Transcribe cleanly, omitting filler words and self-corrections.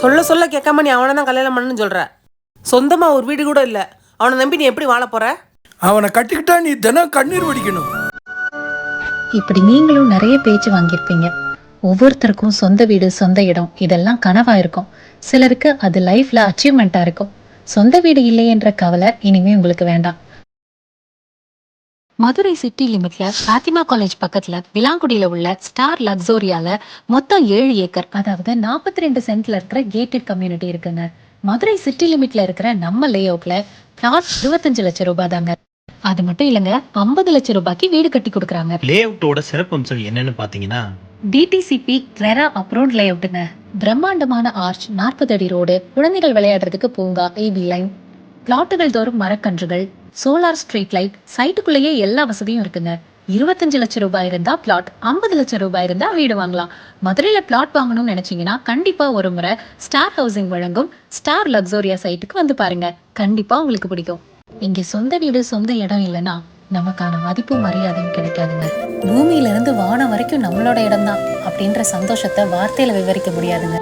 சொல்ல சொல்ல கேட்காம நீ அவனை தான் கல்யாணம் பண்ணுன்னு சொல்ற. சொந்தமா ஒரு வீடு கூட இல்ல, அவனை நம்பி நீ எப்படி வாழ போற? அவனை கட்டிக்கிட்டா நீ தினம் கண்ணீர் வடிக்கணும். இப்படி நீங்களும் நிறைய பேச்சு வாங்கியிருப்பீங்க. ஒவ்வொருத்தருக்கும் சொந்த வீடு, சொந்த இடம் இதெல்லாம் கனவா இருக்கும். சிலருக்கு அது லைஃப்ல அச்சீவ்மெண்ட்டா இருக்கும். சொந்த வீடு இல்லை என்ற கவலை இனிமே உங்களுக்கு வேண்டாம். மதுரை சிட்டி லிமிட்ல பாத்திமா காலேஜ் பக்கத்துல விலாங்குடியில உள்ள ஸ்டார் லக்ஸோரியால மொத்தம் 7 ஏக்கர், அதாவது 42 சென்ட்ல இருக்கிற கேட்டட் கம்யூனிட்டி இருக்குங்க. மதுரை சிட்டி லிமிட்ல இருக்கிற நம்ம லே அவுட்ல பிளாட் 25 லட்சம் ரூபாய் தாங்க. அது மட்டும் இல்லைங்க, 50 லட்சம் ரூபாய்க்கு வீடு கட்டி கொடுக்குறாங்க. லே அவுட்டோட சிறப்பம்சம் என்னன்னு பாத்தீங்கன்னா, டிடிசிபி ரெரா அப்ரோட் லே அவுட்டுங்க. பிரம்மாண்டமான ஆர்ச், 40 அடி ரோடு, குழந்தைகள் விளையாடுறதுக்கு பூங்கா, ஏபி லைன், பிளாட்டுகள் தோறும் மரக்கன்றுகள், சோலார் ஸ்ட்ரீட் லைட், சைட்டுக்குள்ளேயே எல்லா வசதியும் இருக்குங்க. 25 லட்சம் ரூபாய் இருந்தா பிளாட், 50 லட்சம் ரூபாய் இருந்தா வீடு வாங்கலாம். மதுரையில பிளாட் வாங்கணும்னு நினைச்சீங்கன்னா கண்டிப்பா ஒரு முறை ஸ்டார் ஹவுசிங் வழங்கும் ஸ்டார் லக்ஸோரியா சைட்டுக்கு வந்து பாருங்க. கண்டிப்பா உங்களுக்கு பிடிக்கும். இங்க சொந்த வீடு, சொந்த இடம் இல்லைன்னா நமக்கான மதிப்பும் மரியாதையும் கிடைக்காதுங்க. பூமியில இருந்து வானம் வரைக்கும் நம்மளோட இடம் தான் அப்படின்ற சந்தோஷத்தை வார்த்தையில விவரிக்க முடியாதுங்க.